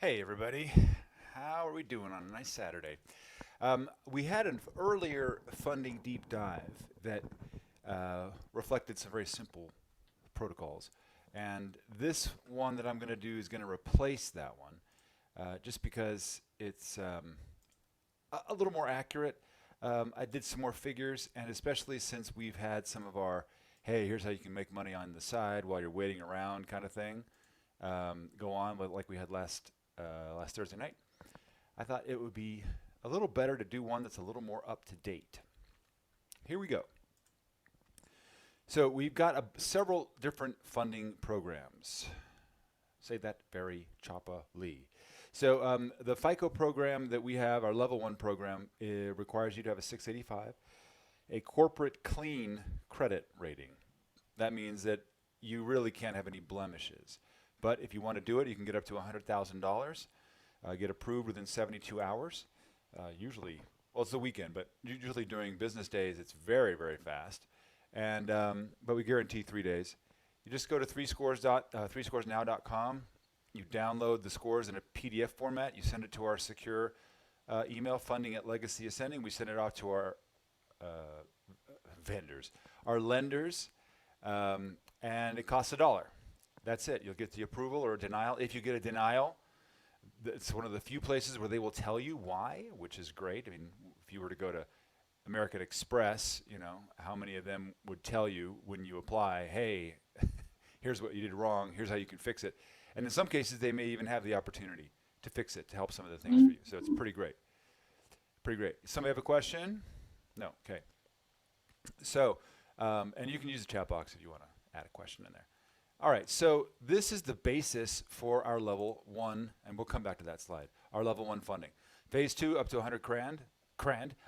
Hey everybody, how are we doing on a nice Saturday? We had an earlier funding deep dive that reflected some very simple protocols, and this one that I'm going to do is going to replace that one, just because it's a little more accurate. I did some more figures, and especially since we've had some of our, hey, here's how you can make money on the side while you're waiting around kind of thing, go on like we had last Thursday night. I thought it would be a little better to do one that's a little more up to date. Here we go. So we've got several different funding programs. Say that very Choppa Lee. So the FICO program that we have, our level one program, requires you to have a 685, a corporate clean credit rating. That means that you really can't have any blemishes. But if you want to do it, you can get up to $100,000, get approved within 72 hours. Usually, well, it's the weekend, but usually during business days, it's very, very fast. And but we guarantee 3 days. You just go to threescoresnow.com. You download the scores in a PDF format. You send it to our secure email, funding@legacyascending. We send it off to our vendors, our lenders, and it costs $1. That's it. You'll get the approval or a denial. If you get a denial, it's one of the few places where they will tell you why, which is great. I mean, if you were to go to American Express, you know, how many of them would tell you when you apply, hey, here's what you did wrong, here's how you can fix it. And in some cases, they may even have the opportunity to fix it, to help some of the things for you. So it's pretty great. Pretty great. Somebody have a question? No? Okay. So, and you can use the chat box if you want to add a question in there. All right, so this is the basis for our level one, and we'll come back to that slide. Our level one funding. Phase two, up to 100 grand,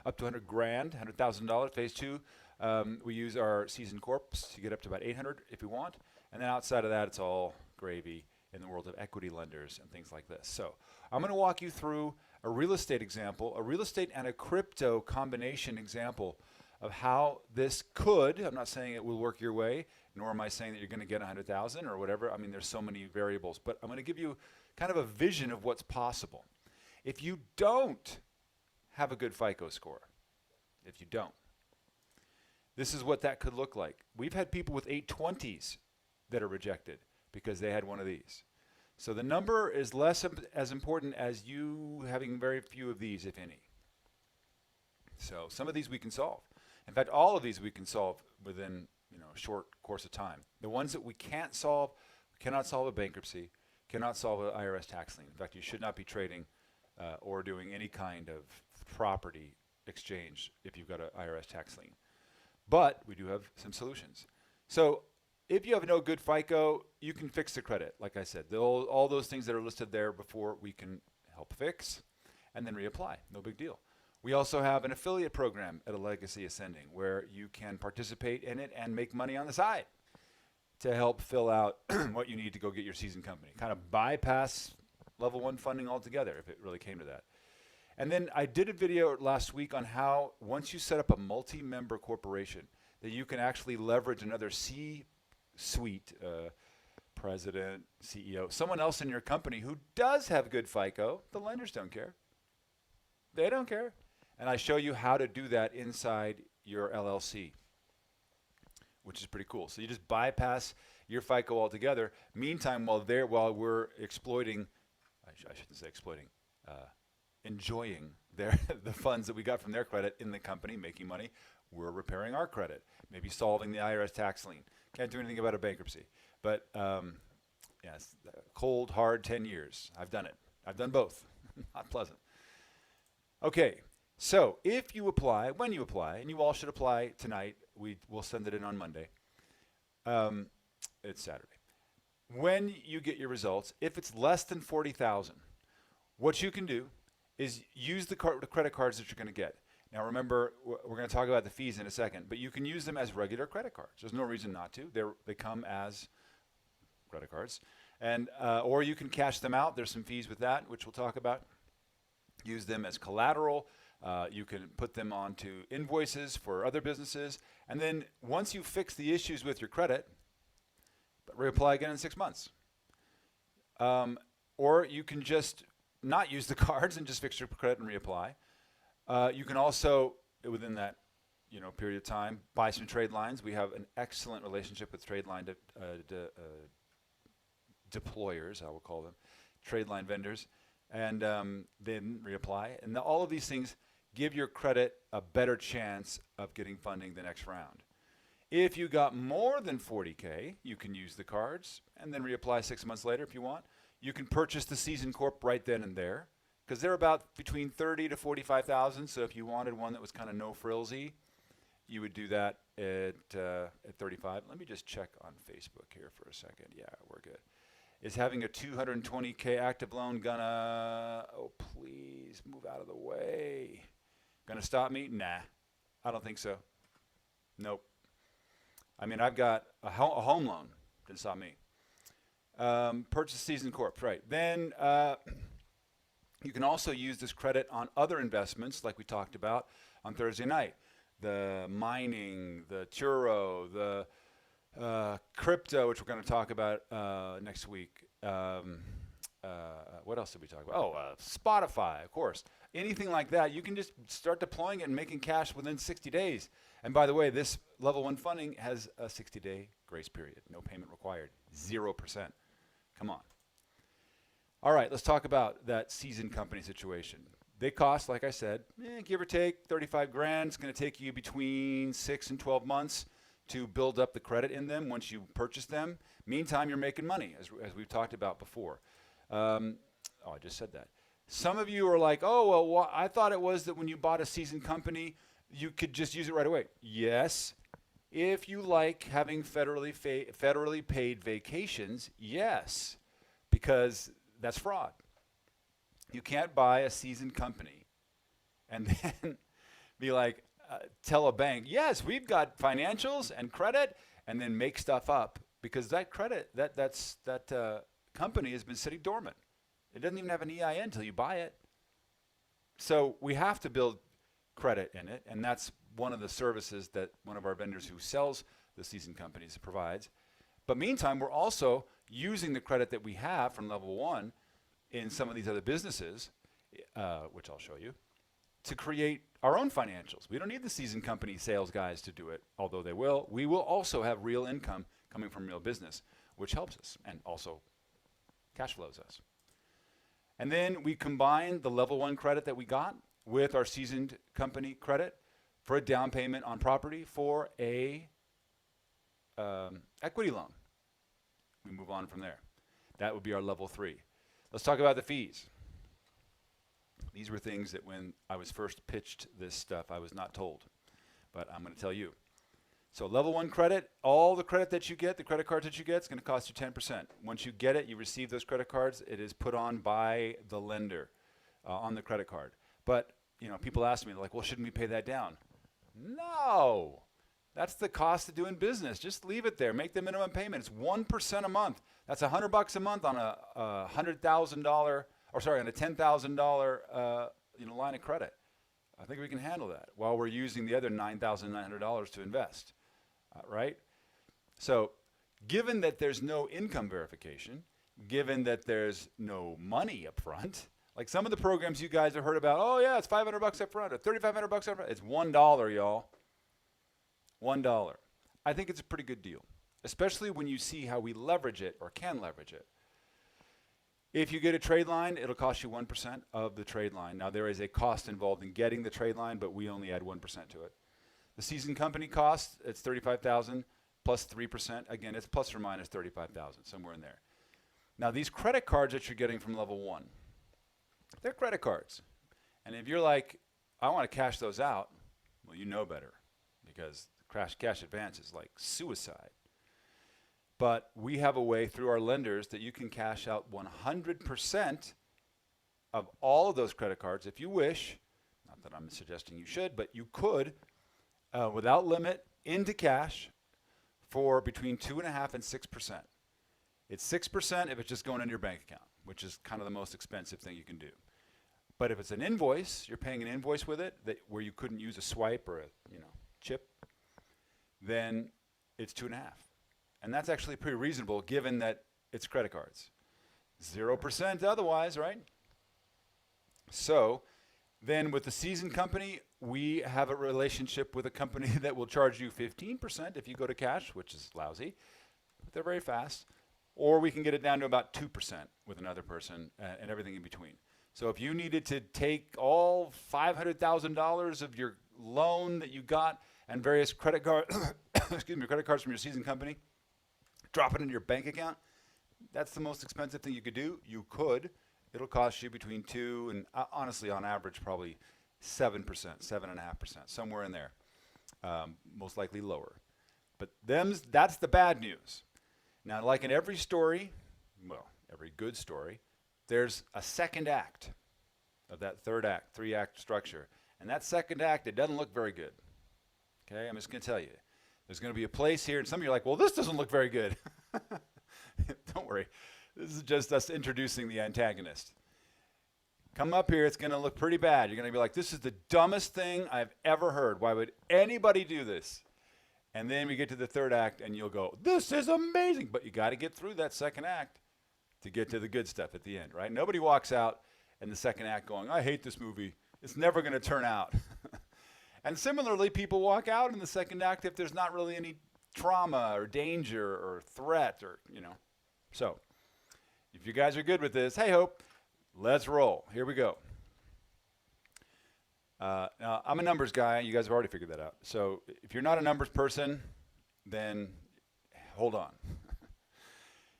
up to 100 grand, $100,000. Phase two, we use our seasoned corps to get up to about 800 if we want. And then outside of that, it's all gravy in the world of equity lenders and things like this. So I'm going to walk you through a real estate example, a real estate and a crypto combination example of how this could, I'm not saying it will work your way, nor am I saying that you're going to get 100,000 or whatever. I mean, there's so many variables, but I'm going to give you kind of a vision of what's possible. If you don't have a good FICO score, if you don't, this is what that could look like. We've had people with 820s that are rejected because they had one of these. So the number is less as important as you having very few of these, if any. So some of these we can solve. In fact, all of these we can solve within a short course of time. The ones that we can't solve, we cannot solve a bankruptcy, cannot solve an IRS tax lien. In fact, you should not be trading or doing any kind of property exchange if you've got an IRS tax lien. But we do have some solutions. So if you have no good FICO, you can fix the credit. Like I said, all those things that are listed there before we can help fix and then reapply. No big deal. We also have an affiliate program at a Legacy Ascending where you can participate in it and make money on the side to help fill out what you need to go get your seasoned company. Kind of bypass level one funding altogether if it really came to that. And then I did a video last week on how once you set up a multi-member corporation that you can actually leverage another C-suite, president, CEO, someone else in your company who does have good FICO. The lenders don't care. They don't care. And I show you how to do that inside your LLC, which is pretty cool. So you just bypass your FICO altogether. Meantime, while we're exploiting, I shouldn't say exploiting, enjoying the funds that we got from their credit in the company, making money, we're repairing our credit, maybe solving the IRS tax lien. Can't do anything about a bankruptcy. But yes, cold, hard 10 years. I've done it. I've done both. Not pleasant. Okay, so if you apply, when you apply, and you all should apply tonight, we'll send it in on Monday. It's Saturday. When you get your results, if it's less than 40,000, what you can do is use the credit cards that you're going to get. Now remember, we're going to talk about the fees in a second, but you can use them as regular credit cards. There's no reason not to. They come as credit cards, and or you can cash them out. There's some fees with that, which we'll talk about. Use them as collateral. You can put them onto invoices for other businesses. And then once you fix the issues with your credit, reapply again in 6 months. Or you can just not use the cards and just fix your credit and reapply. You can also, within that period of time, buy some trade lines. We have an excellent relationship with trade line deployers, I will call them, trade line vendors, and then reapply. And all of these things give your credit a better chance of getting funding the next round. If you got more than 40K, you can use the cards and then reapply 6 months later if you want. You can purchase the Season Corp right then and there because they're about between 30 to 45,000. So if you wanted one that was kind of no frillsy, you would do that at 35. Let me just check on Facebook here for a second. Yeah, we're good. Is having a 220K active loan gonna, oh please move out of the way, gonna stop me? Nah, I don't think so. Nope. I mean, I've got a home loan, didn't stop me. Purchase Season Corp, right. Then you can also use this credit on other investments like we talked about on Thursday night. The mining, the Turo, the crypto, which we're going to talk about next week. What else did we talk about? Oh, Spotify, of course. Anything like that, you can just start deploying it and making cash within 60 days. And by the way, this level 1 funding has a 60-day grace period. No payment required. 0%. Come on. All right, let's talk about that seasoned company situation. They cost, like I said, give or take 35 grand. It's going to take you between 6 and 12 months to build up the credit in them once you purchase them. Meantime, you're making money, as we've talked about before. I just said that. Some of you are like, oh, well, I thought it was that when you bought a seasoned company, you could just use it right away. Yes, if you like having federally paid vacations, yes, because that's fraud. You can't buy a seasoned company and then be like, tell a bank, yes, we've got financials and credit, and then make stuff up because that credit, that company has been sitting dormant. It doesn't even have an EIN until you buy it. So we have to build credit in it, and that's one of the services that one of our vendors who sells the seasoned companies provides. But meantime, we're also using the credit that we have from level 1 in some of these other businesses, which I'll show you, to create our own financials. We don't need the seasoned company sales guys to do it, although they will. We will also have real income coming from real business, which helps us and also cash flows us. And then we combine the level 1 credit that we got with our seasoned company credit for a down payment on property for a equity loan. We move on from there. That would be our level 3. Let's talk about the fees. These were things that when I was first pitched this stuff, I was not told, but I'm going to tell you. So level 1 credit, all the credit that you get, the credit cards that you get, it's going to cost you 10%. Once you get it, you receive those credit cards, it is put on by the lender on the credit card. But people ask me, they're like, well, shouldn't we pay that down? No, that's the cost of doing business. Just leave it there. Make the minimum payment. It's 1% a month. That's $100 a month on a $100,000, or sorry, on a $10,000 line of credit. I think we can handle that while we're using the other $9,900 to invest, right? So given that there's no income verification, given that there's no money up front, like some of the programs you guys have heard about, oh yeah, it's $500 up front or $3,500 up front. It's $1, y'all. $1. I think it's a pretty good deal, especially when you see how we leverage it or can leverage it. If you get a trade line, it'll cost you 1% of the trade line. Now there is a cost involved in getting the trade line, but we only add 1% to it. The seasoned company cost, it's $35,000 plus 3%. Again, it's plus or minus $35,000, somewhere in there. Now these credit cards that you're getting from level 1, they're credit cards. And if you're like, I want to cash those out, well, you know better because cash advance is like suicide. But we have a way through our lenders that you can cash out 100% of all of those credit cards if you wish. Not that I'm suggesting you should, but you could, without limit, into cash for between 2.5% and 6%. It's 6% if it's just going into your bank account, which is kind of the most expensive thing you can do. But if it's an invoice, you're paying an invoice with it where you couldn't use a swipe or a chip, then it's 2.5%. And that's actually pretty reasonable given that it's credit cards. 0% otherwise, right? So then with the seasoned company, we have a relationship with a company that will charge you 15% if you go to cash, which is lousy, but they're very fast. Or we can get it down to about 2% with another person and everything in between. So if you needed to take all $500,000 of your loan that you got and various credit credit cards from your seasoned company, drop it into your bank account, that's the most expensive thing you could do. You could. It'll cost you between 2 and honestly, on average, probably 7%, 7.5%, somewhere in there. Most likely lower. But that's the bad news. Now, like in every story, well, every good story, there's a second act of that third act, 3-act structure. And that second act, it doesn't look very good. Okay, I'm just going to tell you. There's going to be a place here, and some of you are like, well, this doesn't look very good. Don't worry. This is just us introducing the antagonist. Come up here, it's going to look pretty bad. You're going to be like, this is the dumbest thing I've ever heard. Why would anybody do this? And then we get to the third act, and you'll go, this is amazing. But you got to get through that second act to get to the good stuff at the end, right? Nobody walks out in the second act going, I hate this movie. It's never going to turn out. And similarly, people walk out in the second act if there's not really any trauma or danger or threat or, So, if you guys are good with this, hey, Hope, let's roll. Here we go. Now, I'm a numbers guy. You guys have already figured that out. So, if you're not a numbers person, then hold on.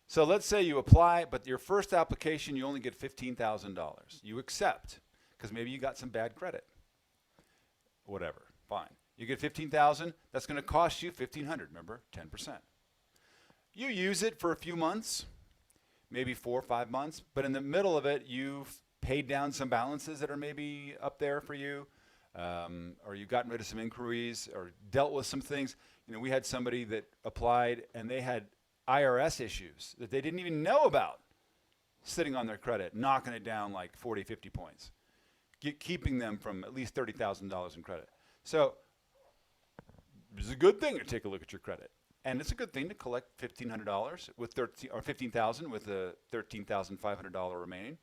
So, let's say you apply, but your first application, you only get $15,000. You accept, because maybe you got some bad credit. Whatever, fine. You get $15,000. That's going to cost you $1,500. Remember, 10%. You use it for a few months, maybe 4 or 5 months, but in the middle of it, you've paid down some balances that are maybe up there for you, or you've gotten rid of some inquiries, or dealt with some things. We had somebody that applied, and they had IRS issues that they didn't even know about, sitting on their credit, knocking it down like 40, 50 points. Keeping them from at least $30,000 in credit. So it's a good thing to take a look at your credit, and it's a good thing to collect $1,500 with $15,000 with the $13,500 remaining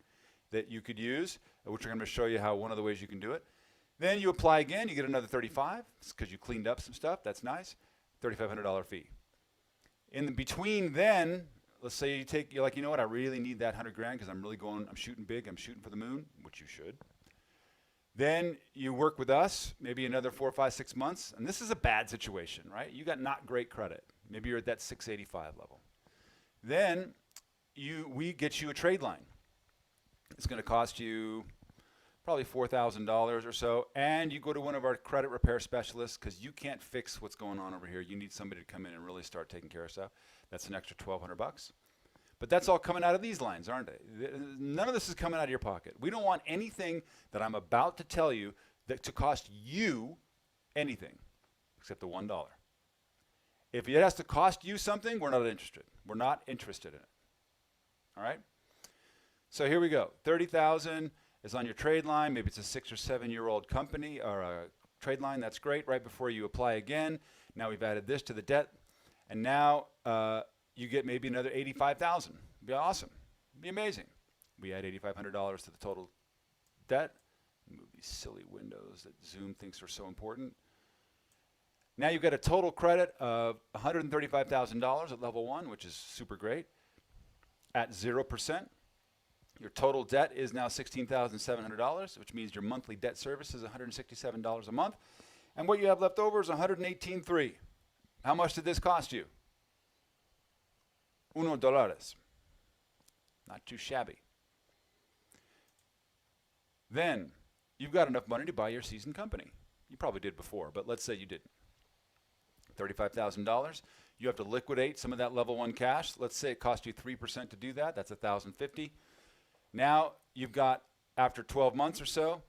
that you could use, which I'm going to show you how one of the ways you can do it. Then you apply again, you get another $35 because you cleaned up some stuff. That's nice. $3,500 fee. In between, then let's say you're like, you know what? I really need that $100,000 because I'm shooting big. I'm shooting for the moon, which you should. Then you work with us, maybe another 4, 5, 6 months. And this is a bad situation, right? You got not great credit. Maybe you're at that 685 level. Then we get you a trade line. It's going to cost you probably $4,000 or so. And you go to one of our credit repair specialists because you can't fix what's going on over here. You need somebody to come in and really start taking care of stuff. That's an extra $1,200. But that's all coming out of these lines, aren't they? None of this is coming out of your pocket. We don't want anything that I'm about to tell you to cost you anything except the $1. If it has to cost you something, we're not interested. We're not interested in it. All right? So here we go. $30,000 is on your trade line. Maybe it's a 6 or 7 year old company or a trade line. That's great. Right before you apply again. Now we've added this to the debt. And now you get maybe another $85,000. Be awesome. Be amazing. We add $8,500 to the total debt. Move these silly windows that Zoom thinks are so important. Now you've got a total credit of $135,000 at level 1, which is super great. At 0%, your total debt is now $16,700, which means your monthly debt service is $167 a month. And what you have left over is $118,300. How much did this cost you? $1. Not too shabby. Then you've got enough money to buy your seasoned company. You probably did before, but let's say you didn't. $35,000. You have to liquidate some of that level 1 cash. Let's say it cost you 3% to do that. That's $1,050. Now you've got, after 12 months or so,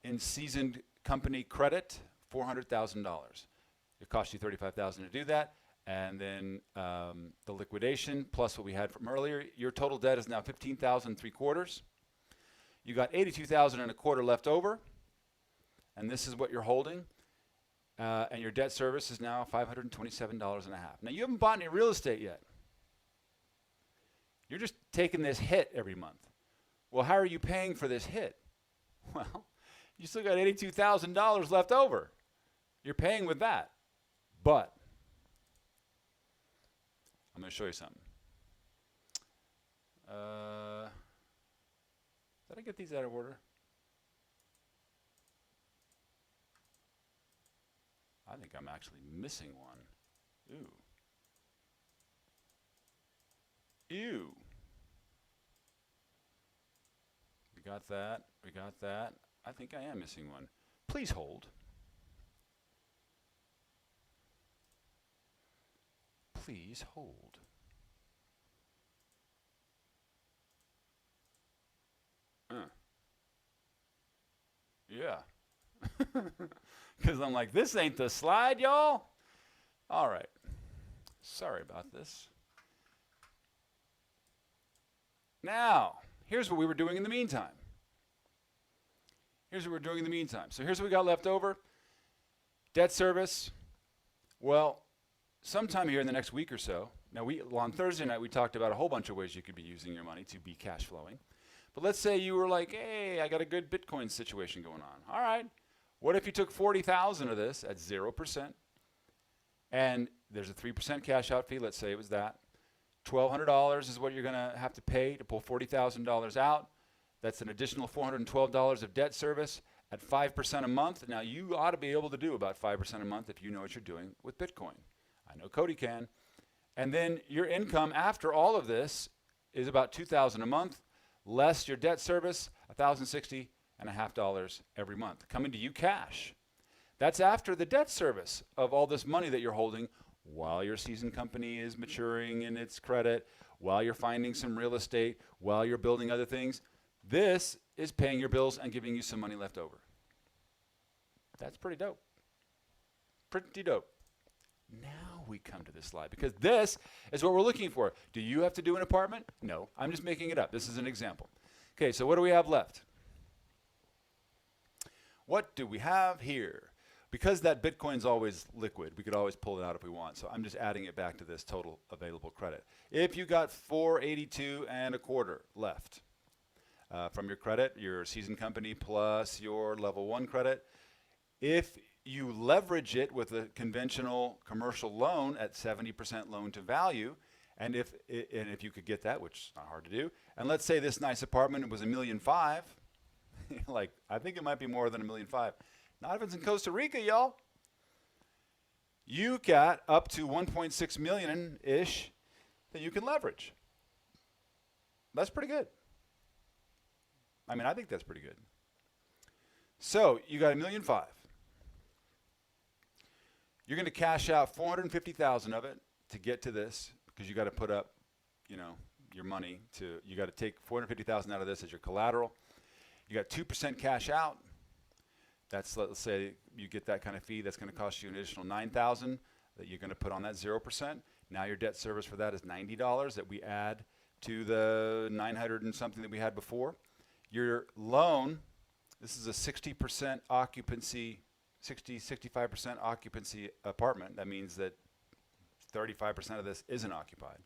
in seasoned company credit, $400,000. It cost you $35,000 to do that. And then the liquidation plus what we had from earlier, your total debt is now $15,325. You got $82,250 left over, and this is what you're holding. And your debt service is now $527.50. Now you haven't bought any real estate yet. You're just taking this hit every month. Well, how are you paying for this hit? Well, you still got $82,000 left over. You're paying with that. But I'm going to show you something. Did I get these out of order? I think I'm actually missing one. Ooh. Ew. We got that. We got that. I think I am missing one. Please hold. Please hold. Yeah. Because I'm like, this ain't the slide, y'all. All right. Sorry about this. Now, here's what we were doing in the meantime. So here's what we got left over. Debt service. Well, sometime here in the next week or so. Now, on Thursday night, we talked about a whole bunch of ways you could be using your money to be cash flowing. But let's say you were like, hey, I got a good Bitcoin situation going on. All right. What if you took 40,000 of this at 0%? And there's a 3% cash out fee. Let's say it was that. $1,200 is what you're going to have to pay to pull $40,000 out. That's an additional $412 of debt service at 5% a month. Now, you ought to be able to do about 5% a month if you know what you're doing with Bitcoin. I know Cody can. And then your income after all of this is about $2,000 a month, less your debt service, $1,060.50 every month, coming to you cash. That's after the debt service of all this money that you're holding while your seasoned company is maturing in its credit, while you're finding some real estate, while you're building other things. This is paying your bills and giving you some money left over. That's pretty dope. Pretty dope. Now we come to this slide because this is what we're looking for. Do you have to do an apartment? No, I'm just making it up. This is an example. Okay, so what do we have left? What do we have here? Because that Bitcoin's always liquid, we could always pull it out if we want. So I'm just adding it back to this total available credit. If you got 482.25 left from your credit, your seasoned company plus your level 1 credit, if you leverage it with a conventional commercial loan at 70% loan to value, and if you could get that, which is not hard to do, and let's say this nice apartment was $1.5 million, like I think it might be more than $1.5 million. Not if it's in Costa Rica, y'all. You got up to 1.6 million-ish that you can leverage. That's pretty good. I mean, I think that's pretty good. So you got $1.5 million. You're going to cash out 450,000 of it to get to this because you got to put up, your money to. You got to take 450,000 out of this as your collateral. You got 2% cash out. That's, let's say you get that kind of fee. That's going to cost you an additional $9,000 that you're going to put on that 0%. Now your debt service for that is $90 that we add to the 900 and something that we had before. Your loan, this is a 60% occupancy. 65% occupancy apartment. That means that 35% of this isn't occupied.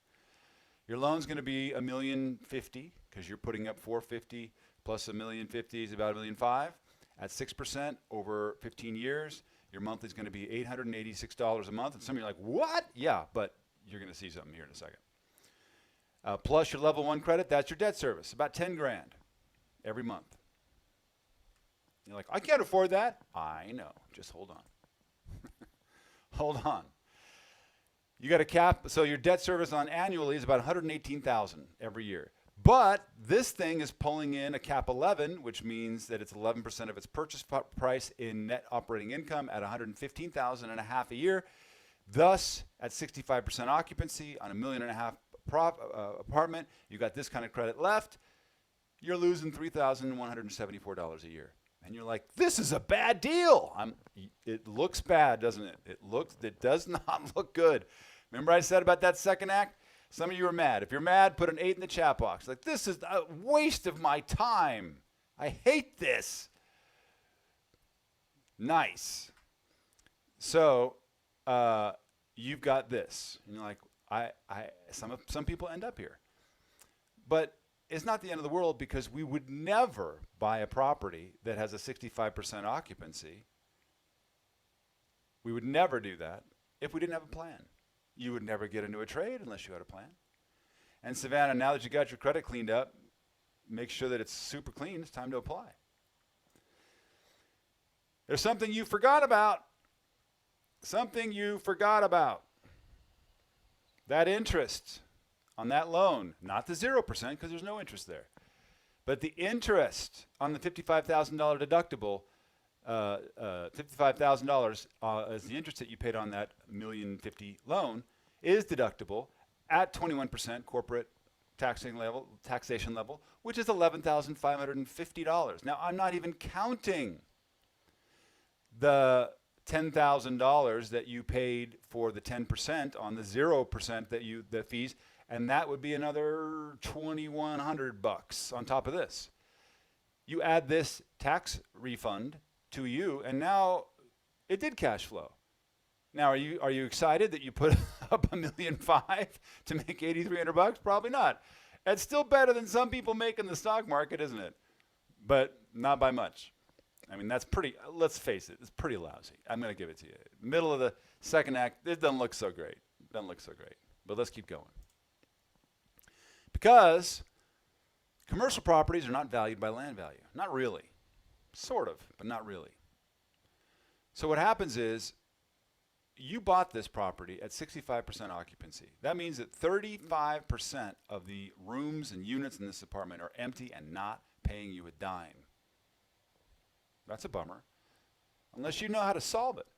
Your loan's going to be $1.05 million because you're putting up 450 plus $1.05 million is about $1.5 million. At 6% over 15 years, your monthly is going to be $886 a month. And some of you are like, what? Yeah, but you're going to see something here in a second. Plus your level 1 credit, that's your debt service, about 10 grand every month. You're like, I can't afford that. I know. Just hold on. Hold on. You got a cap. So your debt service on annually is about $118,000 every year. But this thing is pulling in a cap 11, which means that it's 11% of its purchase price in net operating income at $115,500 a year. Thus, at 65% occupancy on $1.5 million apartment, you got this kind of credit left. You're losing $3,174 a year. And you're like, this is a bad deal. It looks bad, doesn't it? It does not look good. Remember I said about that second act? Some of you are mad. If you're mad, put an 8 in the chat box. Like, this is a waste of my time. I hate this. Nice. So you've got this. And you're like, some people end up here. But is not the end of the world, because we would never buy a property that has a 65% occupancy. We would never do that if we didn't have a plan. You would never get into a trade unless you had a plan. And Savannah, now that you got your credit cleaned up, make sure that it's super clean. It's time to apply. There's something you forgot about. Something you forgot about. That interest on that loan, not the 0%, because there's no interest there, but the interest on the $55,000 deductible, $55,000 as the interest that you paid on that $1,050,000 loan is deductible at 21% corporate taxation level, which is $11,550. Now, I'm not even counting the $10,000 that you paid for the 10% on the 0% the fees, and that would be another $2,100 on top of this. You add this tax refund to you, and now it did cash flow. Now, are you excited that you put up $1.5 million to make $8,300? Probably not. It's still better than some people make in the stock market, isn't it? But not by much. I mean, that's pretty, let's face it, it's pretty lousy. I'm going to give it to you. Middle of the second act, it doesn't look so great. But let's keep going. Because commercial properties are not valued by land value. Not really. Sort of, but not really. So what happens is, you bought this property at 65% occupancy. That means that 35% of the rooms and units in this apartment are empty and not paying you a dime. That's a bummer, unless you know how to solve it.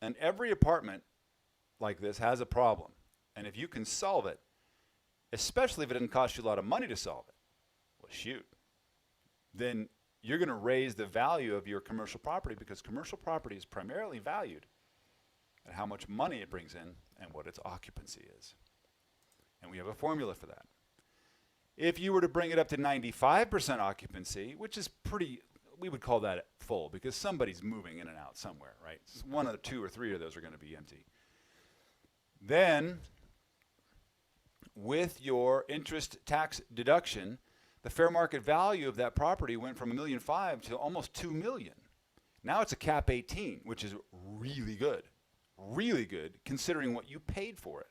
And every apartment like this has a problem. And if you can solve it, especially if it didn't cost you a lot of money to solve it, well, shoot, then you're going to raise the value of your commercial property, because commercial property is primarily valued at how much money it brings in and what its occupancy is. And we have a formula for that. If you were to bring it up to 95% occupancy, which is pretty, we would call that full, because somebody's moving in and out somewhere, right? One of the 2 or 3 of those are going to be empty. Then, with your interest tax deduction, the fair market value of that property went from $1.5 million to almost $2 million. Now it's a cap 18, which is really good. Really good, considering what you paid for it.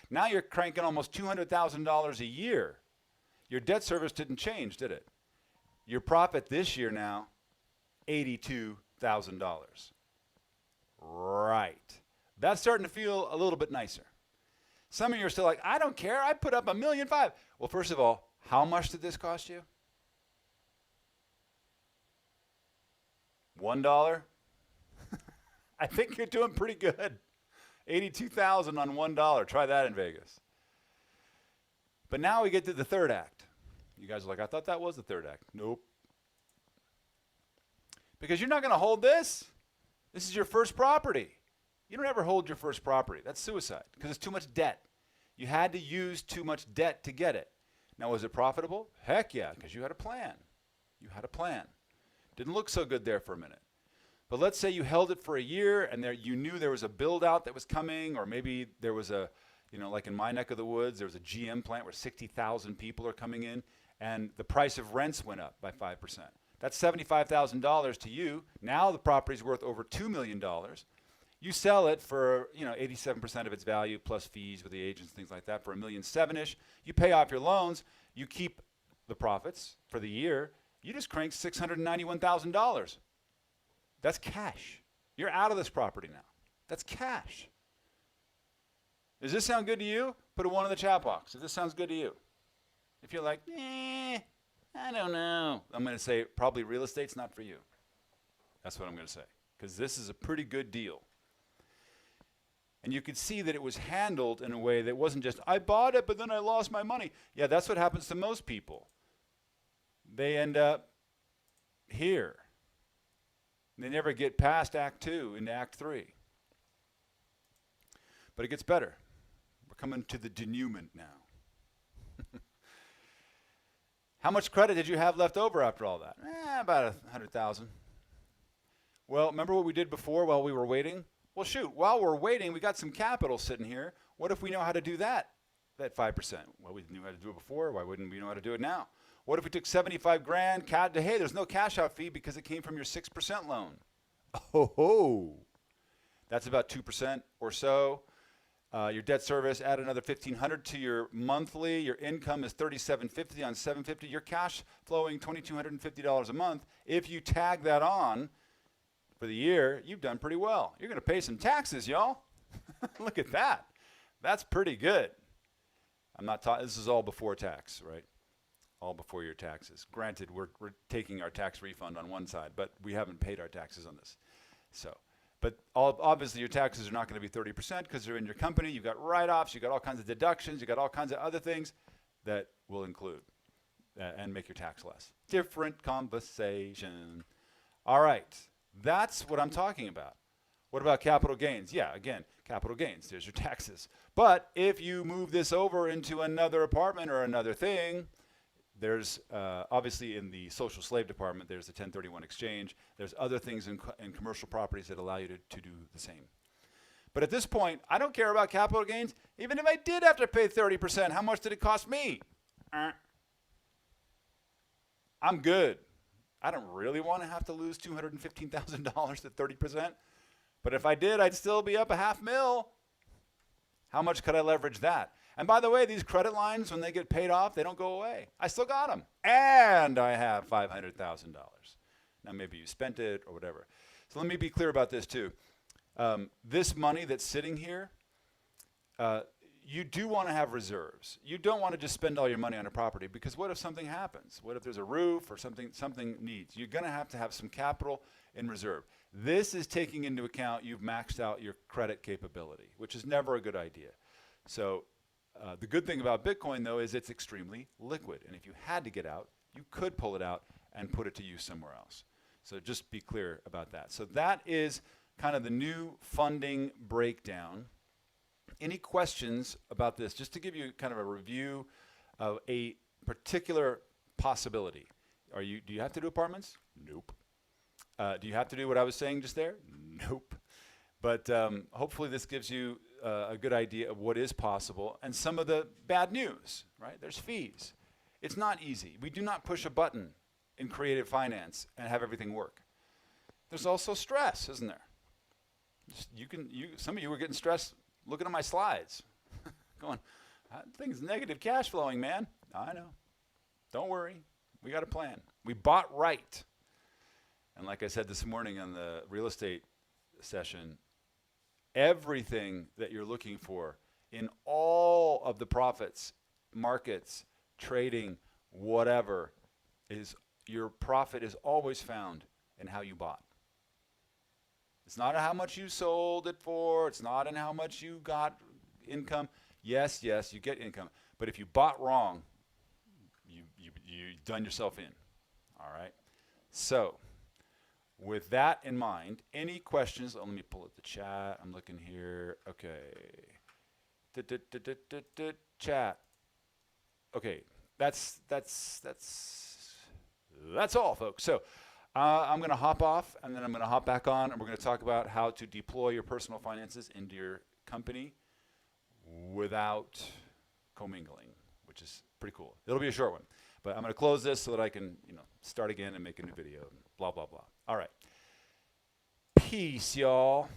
Now you're cranking almost $200,000 a year. Your debt service didn't change, did it? Your profit this year now, $82,000. Right. That's starting to feel a little bit nicer. Some of you are still like, I don't care, I put up $1.5 million. Well, first of all, how much did this cost you? $1? I think you're doing pretty good. $82,000 on $1. Try that in Vegas. But now we get to the third act. You guys are like, I thought that was the third act. Nope. Because you're not going to hold this. This is your first property. You don't ever hold your first property. That's suicide, because it's too much debt. You had to use too much debt to get it. Now, was it profitable? Heck yeah, because you had a plan. Didn't look so good there for a minute. But let's say you held it for a year, and you knew there was a build out that was coming, or maybe there was a, like in my neck of the woods, there was a GM plant where 60,000 people are coming in, and the price of rents went up by 5%. That's $75,000 to you. Now the property's worth over $2 million. You sell it for 87% of its value plus fees with the agents, things like that, for $1.7 million-ish. You pay off your loans. You keep the profits for the year. You just crank $691,000. That's cash. You're out of this property now. That's cash. Does this sound good to you? Put a 1 in the chat box if this sounds good to you. If you're like, I don't know, I'm going to say probably real estate's not for you. That's what I'm going to say, because this is a pretty good deal. And you could see that it was handled in a way that wasn't just, I bought it, but then I lost my money. Yeah, that's what happens to most people. They end up here. They never get past Act 2 into Act 3. But it gets better. We're coming to the denouement now. How much credit did you have left over after all that? About $100,000. Well, remember what we did before while we were waiting? Well, shoot, while we're waiting, we got some capital sitting here. What if we know how to do that that 5%? Well, we knew how to do it before. Why wouldn't we know how to do it now? What if we took 75 grand, hey, there's no cash out fee because it came from your 6% loan. Oh, that's about 2% or so. Your debt service, add another $1,500 to your monthly. Your income is $3,750 on $750. Your cash flowing $2,250 a month. If you tag that on for the year, you've done pretty well. You're going to pay some taxes, y'all. Look at that. That's pretty good. I'm not talking. This is all before tax, right? All before your taxes. Granted, we're taking our tax refund on one side, but we haven't paid our taxes on this. So. But obviously your taxes are not going to be 30% because they're in your company. You've got write-offs. You've got all kinds of deductions. You've got all kinds of other things that will include and make your tax less. Different conversation. All right. That's what I'm talking about. What about capital gains? Yeah, again, capital gains. There's your taxes. But if you move this over into another apartment or another thing, there's obviously in the social slave department, there's the 1031 exchange. There's other things in commercial properties that allow you to do the same. But at this point, I don't care about capital gains. Even if I did have to pay 30%, how much did it cost me? I'm good. I don't really want to have to lose $215,000 to 30%. But if I did, I'd still be up $500,000. How much could I leverage that? And by the way, these credit lines, when they get paid off, they don't go away. I still got them. And I have $500,000. Now, maybe you spent it or whatever. So let me be clear about this, too. This money that's sitting here, you do want to have reserves. You don't want to just spend all your money on a property because what if something happens? What if there's a roof or something needs? You're going to have some capital in reserve. This is taking into account you've maxed out your credit capability, which is never a good idea. So the good thing about Bitcoin, though, is it's extremely liquid. And if you had to get out, you could pull it out and put it to use somewhere else. So just be clear about that. So that is kind of the new funding breakdown. Any questions about this? Just to give you kind of a review of a particular possibility. Do you have to do apartments? Nope. Do you have to do what I was saying just there? Nope. But hopefully this gives you a good idea of what is possible and some of the bad news, right? There's fees. It's not easy. We do not push a button in creative finance and have everything work. There's also stress, isn't there? Some of you were getting stressed looking at my slides, going, "That thing's negative cash flowing, man." I know. Don't worry. We got a plan. We bought right. And like I said this morning on the real estate session, everything that you're looking for in all of the profits, markets, trading, whatever, is your profit is always found in how you bought. It's not how much you sold it for. It's not in how much you got income. Yes, you get income. But if you bought wrong, you've done yourself in. All right? So with that in mind, any questions? Let me pull up the chat. I'm looking here. Okay. Chat. Okay. That's all, folks. So I'm going to hop off, and then I'm going to hop back on, and we're going to talk about how to deploy your personal finances into your company without commingling, which is pretty cool. It'll be a short one. But I'm going to close this so that I can, start again and make a new video, blah, blah, blah. All right. Peace, y'all.